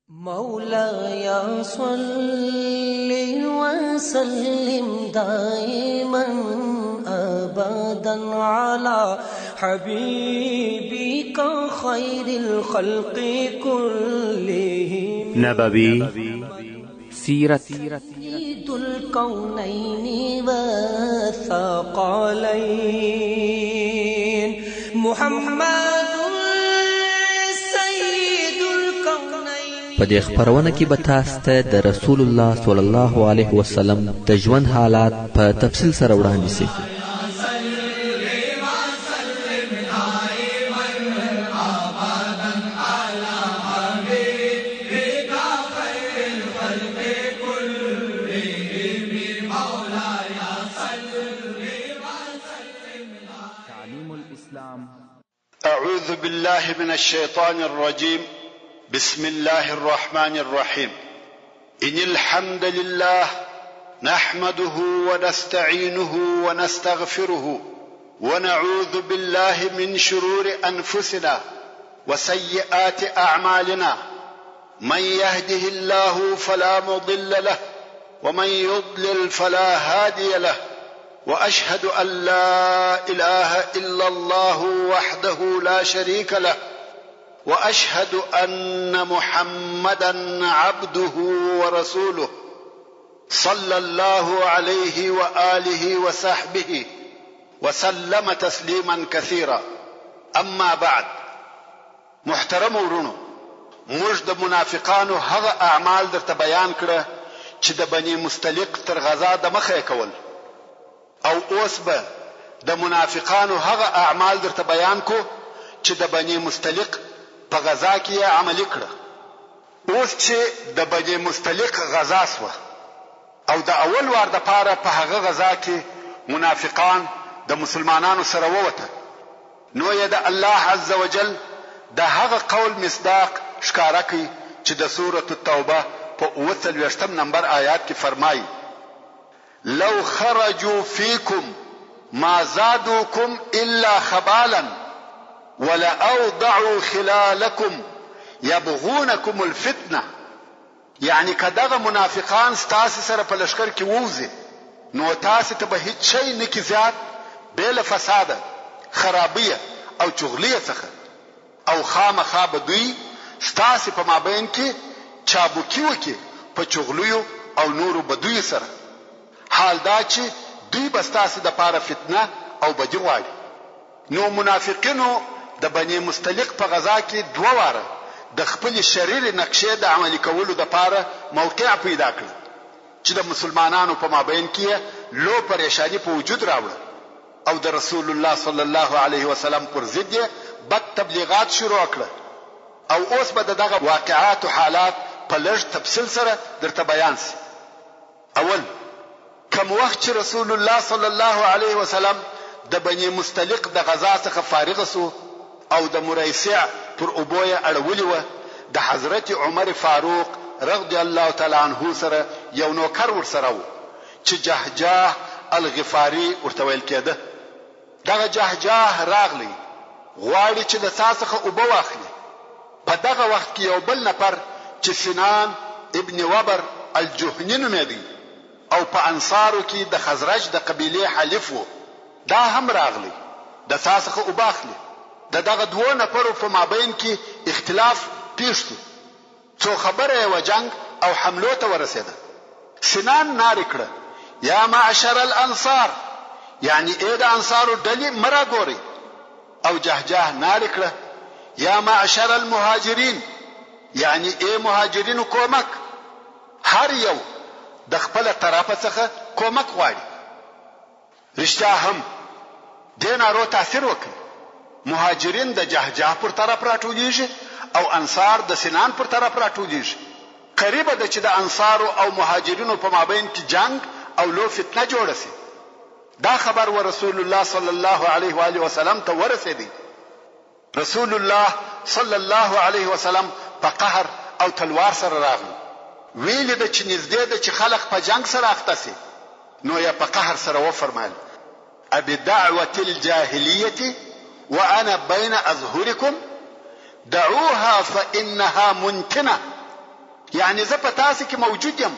مولاي صل وسلم دائما أبدا على حبيبك خير الخلق كلهم نبوي سيرت سيد الكونين والثقلين محمد په دې خبرونه کې به تاسو ته د رسول الله صلی الله علیه وسلم د ژوند حالات په تفصیل سره وړاندې شي. أعوذ بالله من الشيطان الرجيم. بسم الله الرحمن الرحيم. إن الحمد لله نحمده ونستعينه ونستغفره ونعوذ بالله من شرور أنفسنا وسيئات أعمالنا من يهده الله فلا مضل له ومن يضلل فلا هادي له وأشهد أن لا إله إلا الله وحده لا شريك له وأشهد أن محمدا عبده ورسوله صلى الله عليه وآله وصحبه وسلم تسليما كثيرا. أما بعد، محترم ورونو، موږ د منافقانو هغه اعمال درته بیان کړه چې د بني مستلق تر غزا د مخه کول، او اوس به د منافقانو هغه اعمال درته بیان کو چې د بني مستلق په غزا کې عملي کړه. اوس چې د بني مستلق غزا سوه او د اول وار د پاره په هغه غزا کې منافقان د مسلمانانو سره ووته، نو یې د الله عز وجل د هغه قول مصداق ښکارا کوي چې د سورة التوبه په 43 نمبر آیات کې فرمایي: لو خرجوا فيكم ما زادوكم إلا خبالا ولأوضعوا خلالكم يبغونكم الفتنة. يعني کداغه منافقان ستاسو سره په لشکر کې ووزي، نو تاسو ته به هیڅ شی نه کی زیات بل فساد، خرابیه او چغلیه څخه، او خامخا به دوی ستاسو په مابین کې چابوکی وکي په چغلیو او نورو بدوی سره. حال دا چې دوی به ستاسو د پاره فتنه او بدی غواړي. نو منافقینو د بني مستلق په غزا کې دوه واره د خپل شریر نقشې د عملي کولو د پاره موقع پیدا کړ چې د مسلمانانو په مابین کې لو پریشانی په وجود راوړ، او د رسول الله صلی الله علیه وسلم پر ضد بد تبلیغات شروع کړ. او اوس به دغه واقعات او حالات په لږ تفصیل سره درته بیان سي. اول، کوم وخت چې رسول الله صلی الله علیه وسلم د بني مستلق د غزا څخه فارغ سو او د مريسع پر اوبويه اړولې و، د حضرت عمر فاروق رضی الله تعالی عنہ سره یو نوکر ورسره و چې جهجاه الغفاری ورته ویل کېده. دغه جهجاه راغلی غواړي چې د تاسو اوبه واخلي. په دغه وخت کې یو بل نفر چې سنان ابن وبر الجهني نومېده او په انصارو کې د خزرج د قبيله حلیف و، دا هم راغلی د تاسو اوبه اخلي. دغه دوه نفرو په مابین کې اختلاف پیښ شو، څو خبره و جنگ او حملو ته ورسېده. سنان ناری کړه: یا معشر الانصار، یعنی اې د انصارو ډلې مرا ګوري. او جهجاه ناری کړه: یا معشر المهاجرین، یعنی اې مهاجرینو کومک. هر یو د خپل طرفه څخه کومک غواړي. رښتیا هم دین ارو تاثیر وکړ. مهاجرین د جهجاه پر طرف راټولیږي او انصار د سنان پر طرف راټولیږي. قریبه ده چې د انصار او مهاجرینو په مابین کې جنگ او لو فتنه جوړه شي. دا خبر ورسول الله صلی الله علیه و آله وسلم ته ورسېدی. رسول الله صلی الله علیه وسلم په قهر او تلوار سره راغلی. ویل د چې نږدې ده چې خلق په جنگ سره اخته شي. نو یې په قهر سره وفرمایل: ابي دعوه الجاهليه وانا بين اظهركم دعوها فانها منتنه. یعنی زه په تاسو کې موجود یم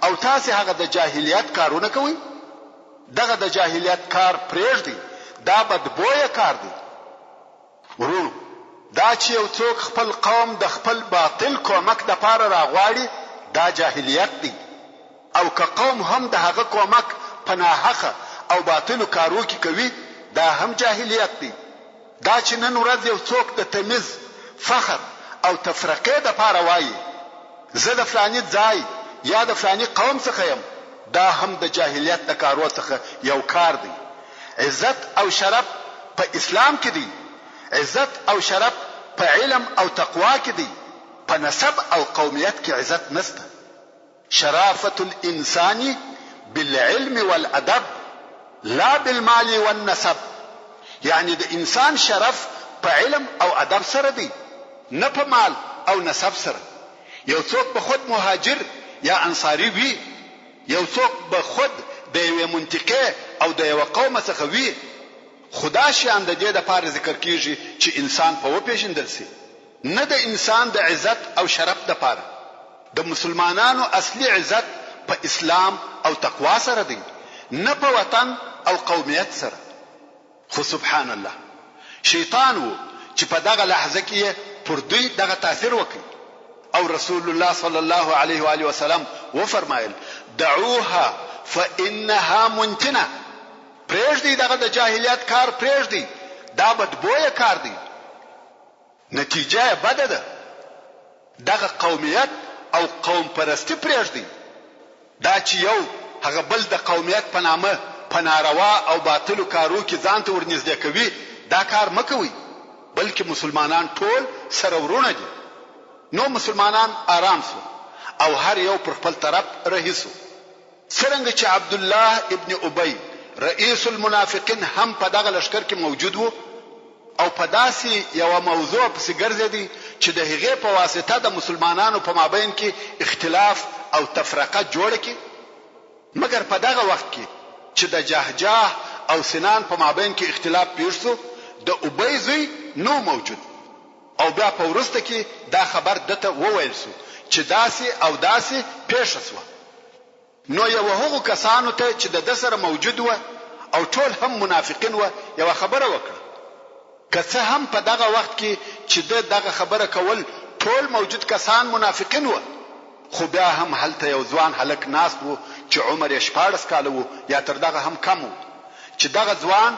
او تاسو هغه د جاهلیت کارونه کوئ. دغه د جاهلیت کار پرېږدئ، دا بدبویه کار دی. ورونو، دا چې یو څوک خپل قوم د خپل باطل کومک د پاره راغواړي، دا جاهلیت دی. او که قوم هم د هغه کومک په ناحقه او باطلو کارو کې کوي، دا هم جاهلیت دی. دا چې نن ورځ یو څوک د تمیز، فخر او تفرقه د پاره وایي زه د فلاني ځای یا د فلاني قوم څخه یم، دا هم د جاهلیت د کارو څخه یو کار دی. عزت او شرف په اسلام کې دی. عزت او شرف په علم او تقوا کې دی. په نسب او قومیت کې عزت نشته. شرافة الانسان بالعلم والادب لا بالمال والنسب. یعنی د انسان شرف په علم او ادب سره دی، نه په مال او نسب سره. یو څوک به خود مهاجر یا انصاری وي، یو څوک به خود د یوې منطقه او د یو قوم څخه وي. خدا شان د دې د پاره ذکر کیږي چې انسان په وپیژندل سي، نه د انسان د عزت او شرف د پاره. د مسلمانانو اصلي عزت په اسلام او تقوا سره دی، نه په وطن او قومیت سره. خو سبحان الله، شیطان وو چې په دغه لحظه کې پر دوی دغه تاثیر وکړي. او رسول الله صلی الله علیه و آله وسلم و فرمایل دعوها فانها منتنه. پرېږدئ دغه د جاهلیت کار پرېږدئ، دا بدبویه کار دی، نتیجه بده ده. دغه قومیت او قوم پرستی پرېږدئ. دا چې یو هغه بل د قومیت په نامه په ناروا او باطلو کارو کې ځان ته ورنږدې کوي، دا کار مکوئ. بلکې مسلمانان ټول سره ورونه دي. نو مسلمانان آرام سو او هر یو پر خپل طرف رهي سو. څرنګه چې عبد الله ابن ابي رئیس المنافقین هم په دغه لشکر کې موجود وو او په داسې یو موضوع پسې ګرځېدی چې د هغې په واسطه د مسلمانانو په مابین کې اختلاف او تفرقه جوړه کړي. مګر په دغه وخت کې چې د جهجاه او سنان په مابین کې اختلاف پیښ شو، د ابي زوی نو موجود او بیا په ورسته کې دا خبر دته وویل شو چې داسې او داسې پیښ شو. نو یو هغو کسانو ته چې د سره موجود و او ټول هم منافقین و یو خبره وکړه. که څه هم په دغه وخت کې چې دغه خبره کول ټول موجود کسان منافقین و، خو بیا هم هلته یو ځوان هلک ناست و چې عمر یې 14 کاله و یا تر دغه هم کم و، چې دغه ځوان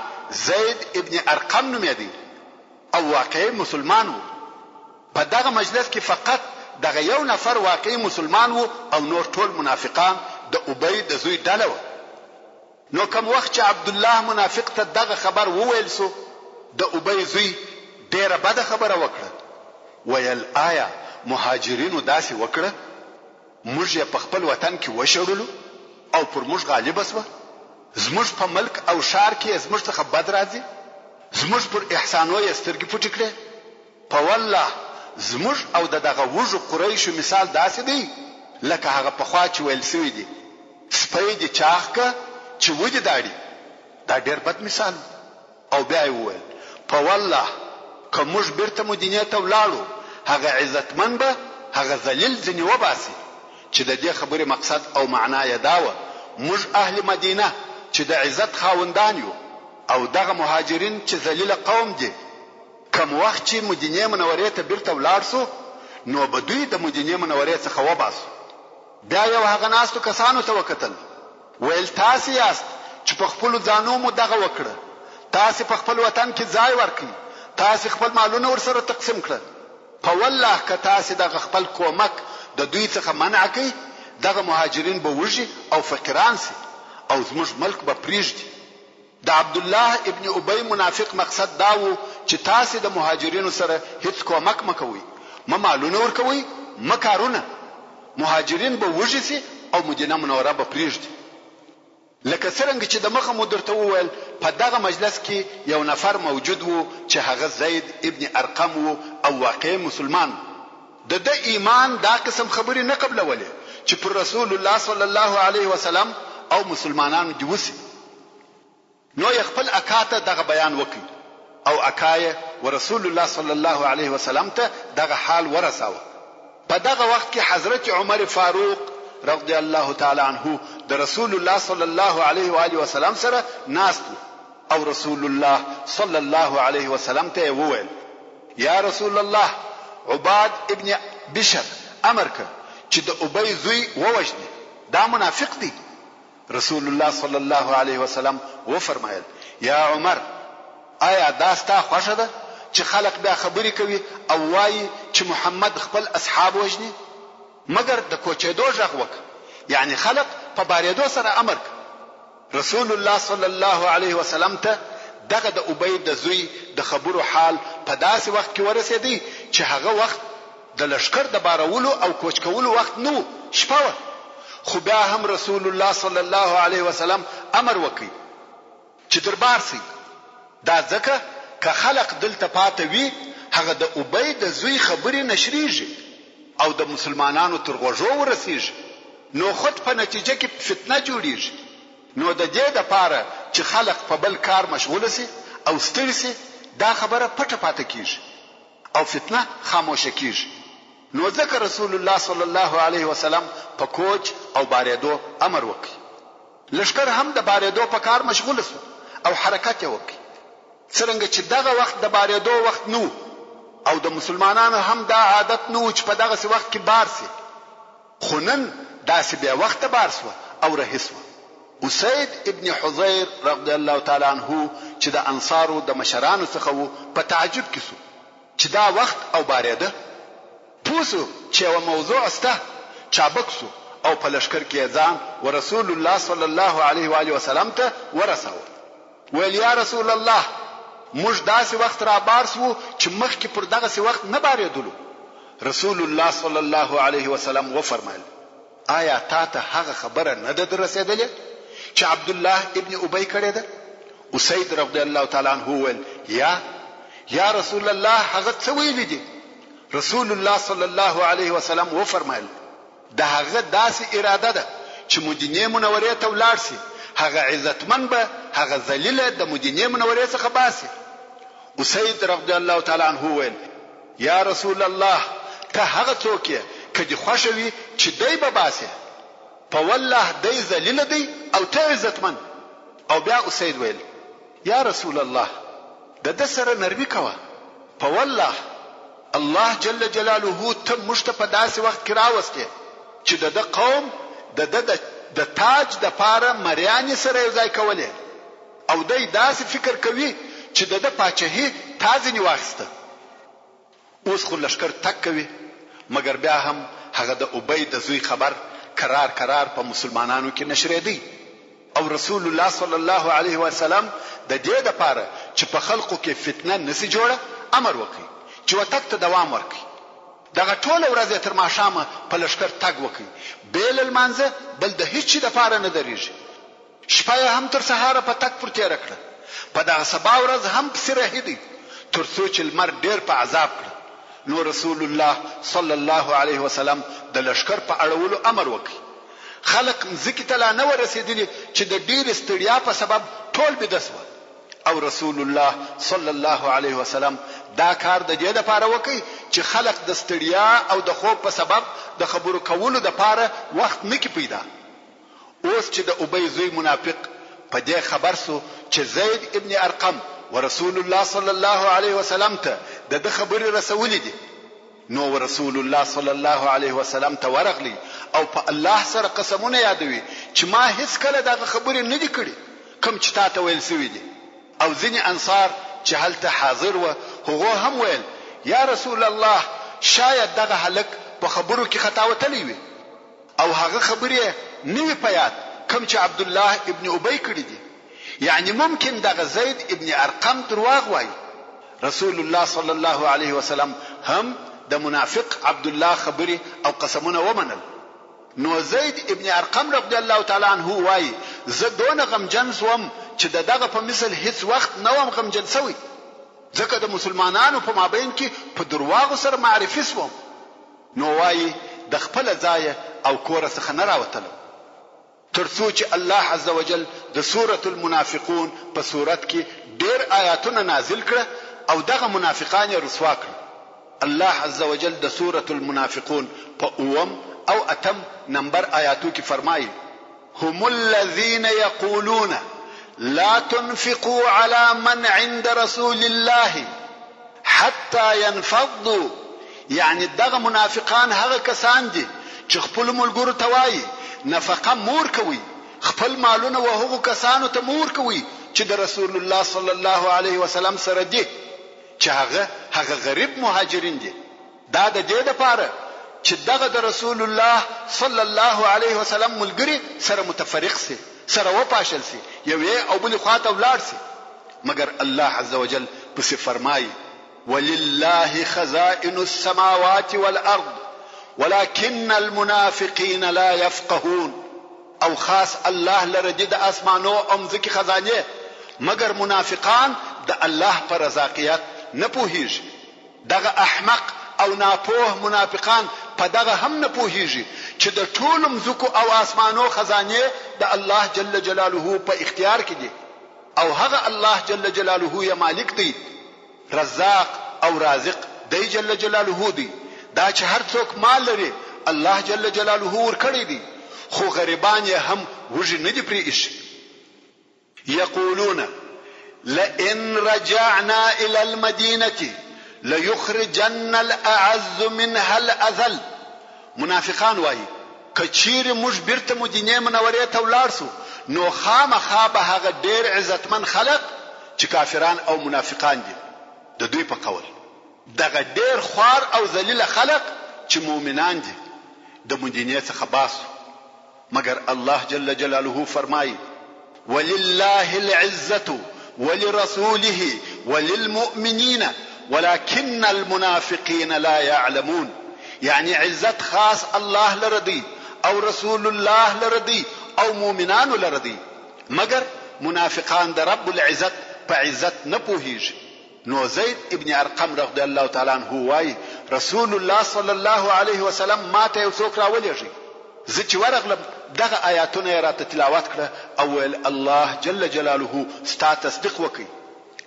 زید ابن ارقم نومېده او واقعي مسلمان و. په دغه مجلس کې فقط دغه یو نفر واقعي مسلمان و او نور ټول منافقان د ابي د زوی ډله و. نو کوم وخت چې عبد الله منافق ته دغه خبر وویل سو، د ابي زوی ډیره بده خبره وکړه. ویل آیا مهاجرینو داسې وکړه؟ موږ یې په خپل وطن کې وشړلو او پر موږ غالب شو. زموږ په ملک او شار کې زموږ څخه بد راځي، زموږ پر احسانو یې سترګې پټې کړې. په والله زموږ او دغه وژو قریشو مثال داسې دی لکه هغه پخوا چې ویل سوی دی سپی دې چاغ که چې ودې داړي. دا ډېر بد مثال. او بیا یې وویل په والله که موږ بیرته مدینې ته ولاړو، هغه عزتمن به هغه ذلیل ځینې وباسي. چې د دې خبرې مقصد او معنا یې دا وه موږ اهل مدینه چې د عزت خاوندان یو او دغه مهاجرین چې ذلیل قوم دي، کوم وخت چې مدینه منورې ته بیرته ولاړ سو نو به دوی د مدینه منورې څخه وباسو. بیا یو هغه ناستو کسانو ته وکتل، ویل تاسو یاست چې په خپل ځانو مو دغه وکړه، تاسو په خپل وطن کې ځای ورکړئ، تاسو خپل مالونه ورسره تقسیم کړئ. په والله که تاسو دغه خپل کومک د دوی څخه منع کړئ، دغه مهاجرین به وږي او فقیران سي او زموږ ملک به پریږدي. د عبد الله ابن ابي منافق مقصد دا و چې تاسو د مهاجرینو سره هیڅ کومک مکوئ، مالونه ورکوئ، کارونه. مهاجرین به وږي سي او مدینه منوره به پریږدي. لکه څنګه چې د مخه مو درته وویل په دغه مجلس کې یو نفر موجود و چې هغه زید ابن ارقم و او واقعي مسلمان. د ایمان دا قسم خبرې نه قبلولې چې پر رسول الله صلی الله علیه وسلم او مسلمانانو دی وسی. نو یې خپل اکاته دغه بیان وکړ او اکایه ورسول الله صلی الله علیه وسلم ته دغه حال ورساوه. په دغه وخت کې حضرت عمر فاروق رضی الله تعالی عنه د رسول الله صلی الله علیه و آله وسلم سره ناست او رسول الله صلی الله علیه وسلم ته وویل یا رسول الله عباد ابن بشر امر کړ چې د ابی زوی ووجني دا منافق دی رسول الله صلی الله علیه وسلم و فرمایل یا عمر آیا دا ستا خوښه ده چې خلق بیا خبرې کوي او وایي چې محمد خپل اصحاب وجني مگر د کوچېدو ژغ وک یعنی خلق په باریدو سره امر کړ رسول الله صلی الله علیه وسلم ته دغه د ابی د زوی د خبرو حال په داسې وخت کې ورسېدی چې هغه وخت د لشکر د بارولو او کوچ کولو وخت نو شپه خو بیا هم رسول الله صلی الله علیه وسلم امر وکړي چې دربار سي دا ځکه که خلق دلته پاتې وي هغه د ابی د زوی خبرې نشریږي او د مسلمانانو تر غوږو ورسیږي نو خود په نتیجه کې فتنه جوړیږي نو د دې لپاره چې خلق په بل کار مشغول سي او ستړي سي دا خبره پټه پاتې کیږي او فتنه خاموشه کیږي نو ځکه رسول الله صلی الله علیه وسلم په کوچ او باریدو امر وکړي لشکر هم د باریدو په کار مشغول سو او حرکت وکړي څنګه چې دغه وخت د باریدو وخت نو او د مسلمانانو هم دا عادت نو چې په دغه وخت کې بار سي خو نن داسې بیا وخت بار سو او رهسو اسید ابن حضیر رضی الله تعالی عنه چې د انصارو د مشرانو څخه وو په تعجب کې سو چې دا وخت او باریده پوسو چې یو موضوع استه چابکسو او په لشکر کې ځان ورسول الله صلی الله علیه و آله وسلم ته ورساو ویل یا رسول الله موږ داسې وخت را بارسو چې مخکې پر دغه وخت نه باریدلو رسول الله صلی الله علیه وسلم و فرمایل آیا تا ته هغه خبره نه ده رسیدلې چې عبد الله ابن ابی کړی ده اسید رضی الله تعالی عنه ویل یا رسول الله هغه څه ویل دي رسول الله صلی الله علیه وسلم و فرمایل دا هغه داسې اراده ده چې مدینه منوره ته ولاړ شي هغه عزتمن به هغه ذلیل د مدینه منوره څخه باسي اسید رضی الله تعالی عنه ویل یا رسول الله ته هغه څوک یې کدي خوشوي چې دای به باسي په والله دای ذلیل دی او ته عزتمن او بیا اسید ویل یا رسول الله د سره نرمي کوه په والله الله جل جلاله ته مشت په داسې وخت کې راوسته چې د قوم د تاج د پاره مریانی سره یو ځای کولې او دای داسې فکر کوي چې د پاچهي تاج نیواسته اوس خو لشکر تک کوي مگر بیا هم هغه د ابی د زوی خبر قرار په مسلمانانو کې نشریدي او رسول الله صلی الله علیه وسلم د دې لپاره چې په خلقو کې فتنه نسی جوړه امر وکړي چې وتک ته دوام ورکړي دغه ټول ورځ تر ماښامه په لشکر تګ وکړي بیل المانزه بل د هیڅ د لپاره نه درېږي شپه هم تر سهار په تک پر تیر کړه په دغه سبا ورځ هم پسره هدي تر څو چې المر ډیر په عذاب کړ نو رسول الله صلی الله علیه وسلم د لشکر په اړولو امر وکړي خلق مزکی تلا نه ورسېدلی چې د ډیر استړیا په سبب ټول بدسوه او رسول الله صلی الله علیه وسلم دا کار د دې لپاره وکړي چې خلق د استړیا او د خوب په سبب د خبرو کولو لپاره وخت نکي پیدا اوس چې د ابی زوی منافق په دې خبر سو چې زید ابن ارقم ورسول الله صلی الله علیه وسلم ته د خبرې رسولې دي نو رسول الله صلی الله علیه وسلم ته ورغلی او په الله سره قسمونه یادوي چې ما هیڅ کله دغه خبرې نه دي کړې کوم چې تاسو ویل سوي دي او ځینې انصار چې هلته حاضر و هغه هم ویل یا رسول الله شاید دغه هلک په خبرو کې خطا وتلی وي او هغه خبرې نه پیات کوم چې عبد الله ابن ابی کړی دي یعنی ممکن دغه زید ابن ارقم درواغ وایي رسول الله صلی الله علیه وسلم هم د منافق عبد الله خبري او قسمونه ومنل نو زید ابن ارقم رضی الله تعالی عنه وایي زه دون غمجن سوم چې دغه په مثل هیڅ وخت نو غمجن سوی ځکه د مسلمانانو په مابین کې په درواغ سره معرفي سوم نو وایي د خپل ځای او کور څخه نه راوتل ترڅو چې الله عز وجل د سوره المنافقون په صورت کې ډېر آیاتونه نازل کړه او دغه منافقان یې رسوا کړ الله عز وجل د سورة المنافقون په 9 او 8 نمبر آیاتو کې فرمایي هم الذين يقولون لا تنفقوا على من عند رسول الله حتى ينفضوا. يعني دغه منافقان هغه کسان دي چې خپل ملګرو ته وایي نفقه مور کوي، خپل مالونه و هغو کسانو ته مور کوي چې د رسول الله صلی الله علیه وسلم سره دي، چې هغه غریب مهاجرین دي. دا د دې لپاره چې دغه د رسول الله صلی الله علیه وسلم ملګری سره متفرق سي، سره وپاشل سي، یو او بل خواته ولاړ سي. مگر الله عز وجل پس فرمایي ولله خزائن السماوات والارض ولكن المنافقين لا يفقهون. او خاص الله لرد د اسمانو او مځکې خزانه، مگر منافقان د الله پر رضاقیت نه پوهیږي. دغه احمق او ناپوه منافقان په دغه هم نه پوهیږي چې د ټول مځکو او اسمانو خزانه د الله جل جلاله په اختیار کې دي، او هغه الله جل جلاله یې مالک دی، رزاق او رازق دی جل جلاله دی. دا چې هر څوک مال لري الله جل جلاله ورکړي دي، خو غریبان یې هم وږي نه دي پرې ایښي. یقولون لئن رجعنا الى المدینه ليخرجن الاعز منها الاذل. منافقان وایي کچیر موږ بیرته مدینه منورې ته ولاړ سو نو خامخا به هغه ډېر عزتمن خلق چې کافران او منافقان دي د دوی په قول، دغه ډېر خوار او ذلیل خلق چې مؤمنان دي د مدینه څخه باسو. مگر الله جل جلاله فرمایي ولله العزة ولرسوله وللمؤمنين ولكن المنافقين لا يعلمون. يعني عزت خاص الله لردي او رسول الله لردي او مؤمنان لردي، مگر منافقان د رب العزت په عزت نه پوهیږي. نو زید ابن ارقم رضی الله تعالی عنہ وایي رسول الله صلی الله علیه وسلم ماته یو څوک راولېږي، زه چې ورغلم دغه آیاتونه یې راته تلاوت کړه او ویل الله جل جلاله ستا تصدیق وکړي.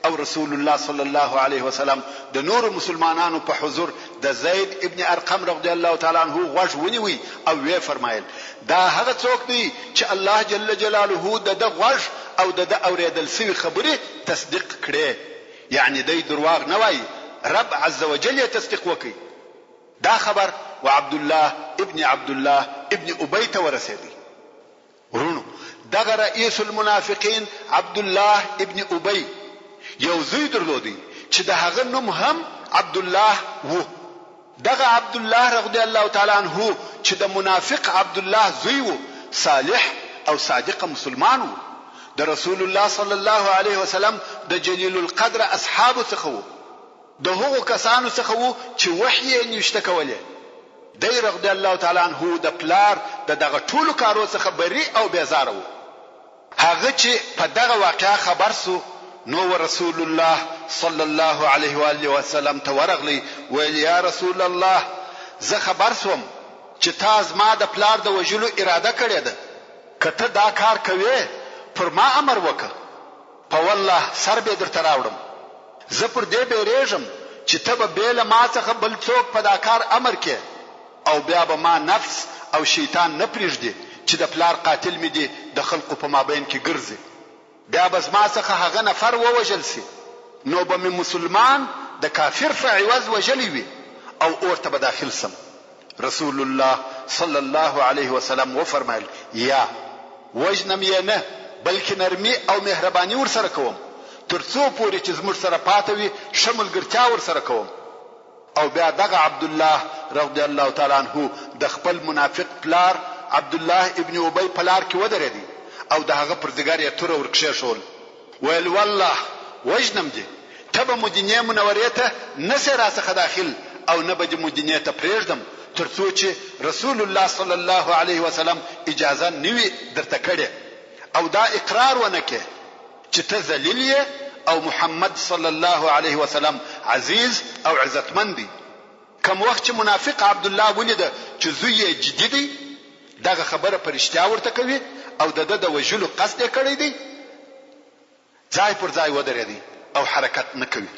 او رسول الله صلی الله علیه وسلم د نور مسلمانانو په حضور د زید ابن ارقم رضی الله تعالی عنہ غوږ ونیوي او وی فرمایل دا هغه څوک دی چې الله جل جلاله د غوږ او د اوریدل سوي خبره تصدیق کړي، یعنی دی درواغ نه وایي، رب عز وجل یې تصدیق وکړي. دا خبر وعبد الله ابن ابي ته ورسېدی. ورونو دغه رئیس المنافقین عبد الله ابن ابي یو زوی درلودی چې د هغه نوم هم عبد الله وو. دغه عبد الله رضی الله تعالی عنہ چې د منافق عبد الله زوی وو، صالح او صادق مسلمان وو، د رسول الله صلی الله علیه وسلم د جلیل القدر اصحاب څخه وو، د هغو کسانو څخه وو چې وحی نشته کوله. دی رضی الله تعالی عنہ د پلار دغه ټولو کارو څخه بری او بیزار وو. هغه چې په دغه واقعا خبر سو نو رسول الله صلی الله علیه و آله وسلم ته ورغلی ویل یا رسول الله زه خبر سوم چې تاسو ما د پلار د وجلو اراده کړې ده، کته دا کار کوي پر ما امر وکړه، په والله سر به درته راوړم. زه پر دې بیریږم چې ته به بیل ما څخه بل څوک په دا کار امر کې، او بیا به ما نفس او شیطان نه پریږدي چې د پلار قاتل می دي د خلقو په مابین کې ګرځي. بیا بس ما څخه هغه نفر ووجل سي، نو به مسلمان د کافر په عوض وجلی وي او اورته به داخل سم. رسول الله صلی الله علیه وسلم وفرمایل یا وجنم یې نه بلکې نرمي او مهرباني ور سره کوم، ترڅو پورې چې زموږ سره پاتوي شملګرتیا ور سره کوم. او بیا دغه عبد الله رضی الله تعالی عنہ د خپل منافق پلار عبد الله ابن ابي پلار کې ودرېدی او دغه پر زګر یې تور ورکشه شول. ویل والله وجنم دي تبه مدینه منورې ته نسه راڅخه داخل او نه به مدینه ته پرېږدم ترڅو چې رسول الله صلی الله علیه وسلم اجازه نیوي درته کړي او دا اقرار ونکه چې ته ذلیل او محمد صلی الله علیه وسلم عزیز او عزتمند دی. کوم وخت چې منافق عبد الله ولید چې زوی جدي دی دغه خبره پرشتیا ورته کوي او د وجلو قصد کړی دی، ځای پر ځای ودرېدی او حرکت نه کوي.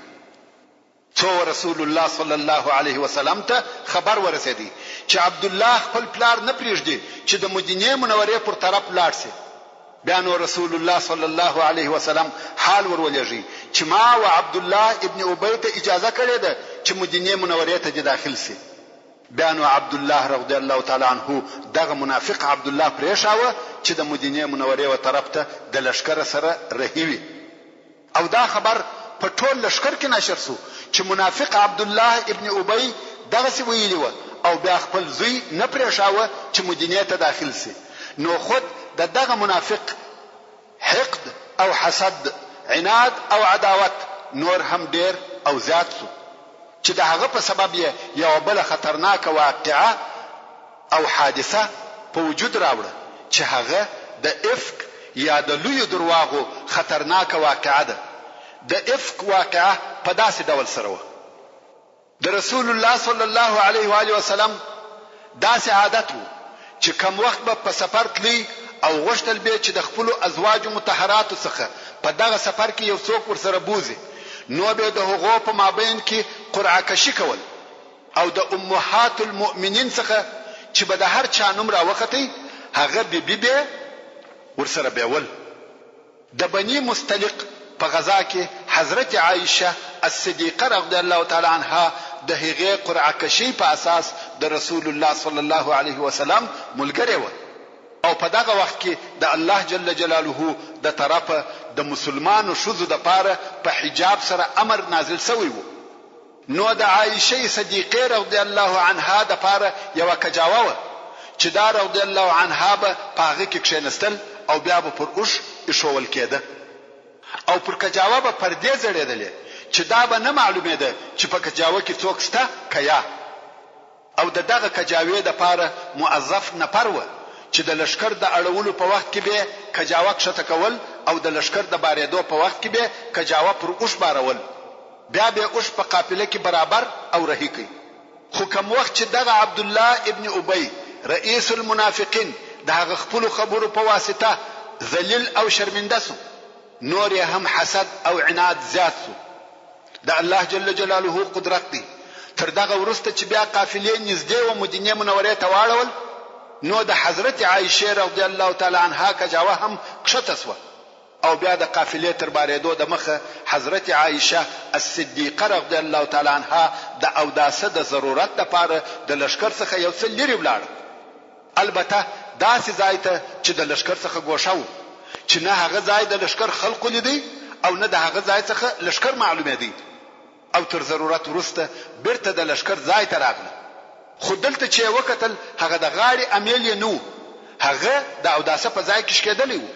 څو رسول الله صلی الله علیه وسلم ته خبر ورسېدی چې عبد الله خپل پلار نه پریږدي چې د مدینه منورې پر طرف لاړ شي. بیا نو رسول الله صلی الله علیه وسلم حال ورولېږي چې ما او عبد الله ابن ابی ته اجازه کړې ده چې مدینه منورې ته داخل شي. بیا نو عبد الله رضی الله تعالی عنه دغه منافق عبد الله پریښاوه چې د مدینه منورې و طرف ته د لشکره سره رهیوي. او دا خبر په ټول لشکر کې نشر شو چې منافق عبد الله ابن ابی دغه سی ویلی و او بیا خپل زوی نه پریښاوه چې مدینه ته داخل شي. نو خود دغه منافق حقد او حسد عناد او عداوت نور هم ډیر او زیات شو چې دغه په سبب یو بل خطرناک واقعه او حادثه په وجود راوړه چې هغه د افک یا د لوی درواغو خطرناک واقعه ده. د افک واقعه په داسې ډول سره و. د رسول الله صلی الله علیه و آله وسلم داسې عادت وو چې کوم وخت به په سفر تلی او غوښتل به چې د خپل ازواج مطهرات څخه په دغه سفر کې یو څوک ورسره بوزي نو به د هغو په مابین کې قرعه کشي کول او د امهات المؤمنین څخه چې به د هر چا نوم راوختی هغه به ورسره بیول. د بنی مستلق په غزا کې حضرت عائشه الصدیقه رضی الله تعالی عنها د هغه قرعه کشي په اساس د رسول الله صلی الله علیه وسلم ملګری و او په دغه وخت کې د الله جل جلاله د طرفه د مسلمانو شذو د پاره په حجاب سره امر نازل شوی و. نو د عائشه صدیقه رضی الله عنها د پاره یو کجاوه و چې دا رضی الله عنها به پاغه کې کښینستل او بیا به پر اوش ایښول کېده او پر کجاوه به پردې زړېدلې چې دا به نه معلومه ده چې په کجاوه کې څوک شته کیا. او دغه کجاوې د پاره موظف نفر و چې د لشکر د اړولو په وخت کې به کجاوه کښته کول او د لشکر د باریدو په وخت کې به کجاوه پر اوش بارول. بیا به اوش په قافله کې برابر او رهي کوي. خو کوم وخت چې دغه عبد الله ابن ابی رئیس المنافقین دغه خپل خبرو په واسطه ذلیل او شرمنده سو نور هم حسد او عناد زیات سو. د الله جل جلاله قدرت دی. تر دغه ورسته چې بیا قافلې نږدې و مدینه منورې ته واړول نو د حضرت عائشه رضی الله تعالی عنها کجاوه هم کښته سو او بیا د قافلې تر باریدو د مخه حضرت عائشه الصدیقه رضی الله تعالی عنها د اوداسه د ضرورت لپاره د لشکر څخه یو څه لري ولاړ. البته داسې ځای ته چې د لشکر څخه ګوښه و چې نه هغه ځای د لشکر خلق لیدي او نه د هغه ځای څخه لشکر معلومه دي او تر ضرورت ورسته بیرته د لشکر ځای ته راغله. خو دلته چې وکتل هغه د غاړي امیل نو هغه د اوداسه په ځای کې شکېدلی و.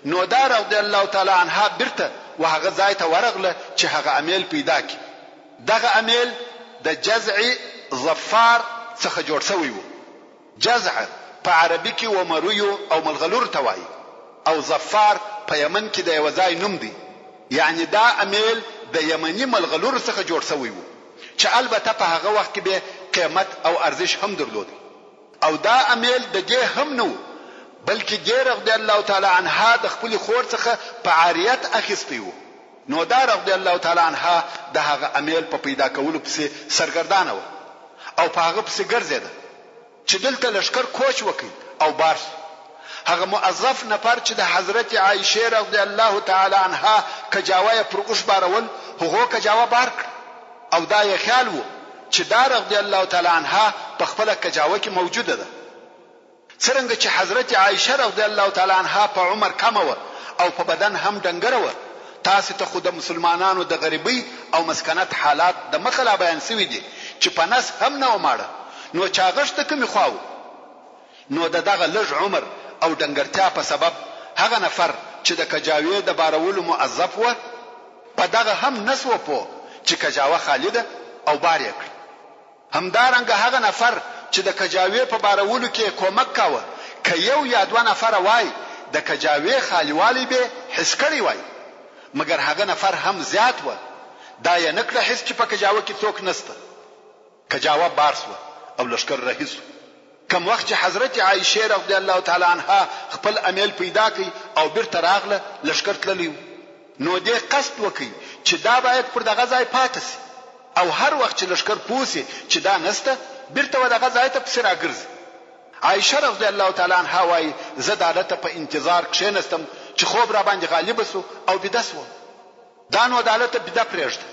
نو دا رضی الله تعالی عنها بیرته وهغه ځای ته ورغله چې هغه امیل پیدا کی. دغه امیل د جزع ظفار څخه جوړ شوی و. جزع په عربي کې ومرویو او ملغلور ته وایي او ظفار په یمن کې د یو ځای نوم دی. یعنی دا امیل د یمنی ملغلور څخه جوړ شوی و چې البته په هغه وخت کې به قیمت او ارزش هم درلود. او دا امیل د دې هم نو بلکې د رضی الله تعالی عنها د خپل خور څخه په عاریت اخیستی و. نو دا رضی الله تعالی عنها د هغه امیل په پیدا کولو پسې سرګردانه و او په هغه پسې ګرځیده چې دلته لشکر کوچ وکړي او بار هغه موظف نفر چې د حضرت عائشه رضی الله تعالی عنها کجاوه پر اوش بارول هغه کجاوه بار او دا یې خیال وو چې دا رضی الله تعالی عنها په خپل کجاوه کې موجوده ده. څنګه چې حضرت عائشه رضی الله تعالی عنها په عمر کم و او په بدن هم ډنګره و. تاسو ته خود مسلمانانو د غریبۍ او مسکنت حالات د مخلا بیان شوی دي چې په نس هم نه وماړه نو چاغشت کوم خواو. نو دغه لږ عمر او ډنګرتیا په سبب هغه نفر چې د کجاوی د بارولو موظف و په دغه هم نسو په چې کجاوه خالده او بار یې کړ. همدارنګه هغه نفر چې د کجاوی په بارولو کې کومک کاوه که یو یا دوه نفر وای د کجاوی خالیوالی به حس کړی وای مګر هغه نفر هم زیات و. دا یې نکړه حس چې په کجاوه کې څوک نسته. کجاوه بارس و او لشکر رهیس. کوم وخت چې حضرت عائشه رضی الله تعالی عنها خپل امیل پیدا کړ او بیرته راغله لشکر تللی نو دې قصد وکړي چې دا باید پر دغه ځای پاتې شي او هر وخت چې لشکر پوسی چې دا نسته بیرته ودغه ځای ته پسې راګرځي. عائشه رضی الله تعالی عنها وايي زه د عدالت په انتظار کښېنستم چې خوب را باندې غالب سو او بيده سو. دا نو عدالت بيده پرېږده.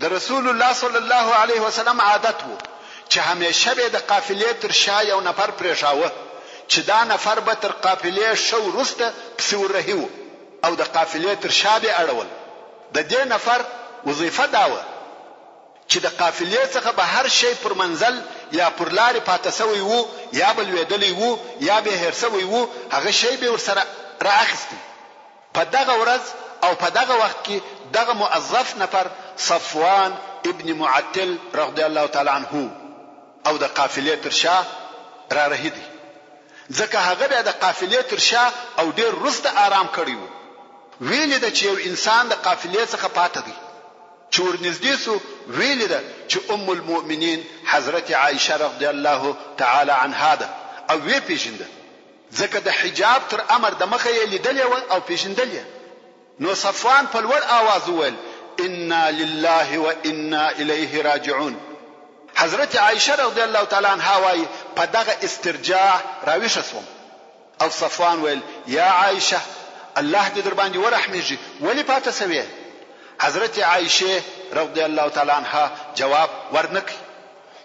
د رسول الله صلی الله علیه وسلم عادت وو چې همیشه به د قافلې تر شا یو نفر پرېښاوه چې دا نفر به تر قافلې شو وروسته پسې ورهیو او د قافلې تر شا به اړول. د دې نفر وظیفه دا وه چې د قافلې څخه به هر شی پر منزل یا پر لارې پاته سوی وو یا به لوېدلی وو یا به هېر سوی وو هغه شی به ورسره رااخیستی. په دغه ورځ او په دغه وخت کې دغه موظف نفر صفوان ابن معطل رضی الله تعالی عنه او د قافلې تر شا را رهیدي. ځکه هغه د قافلې تر شا او ډېر وروسته آرام کړی وو. ویلې ده چې یو انسان د قافلې څخه پاته دی. چې ورنږدې سو ویلې ده چې ام المؤمنین حضرت عائشه رضی الله تعالی عنها ده او وی پیژنده. ځکه د حجاب تر امر د مخه یې لیدلې و او پیژندلې. نو صفوان په لوړ आवाज وویل انا لله وانا الیه راجعون. حضرت عائشه رضی الله تعالی عنها وايي په دغه استرجاع راويښ شوم او صفوان ویل یا عائشه الله دې در باندې ورحمېږي ولی پاته سوې. حضرت عائشه رضی الله تعالی عنها جواب ورنکړ.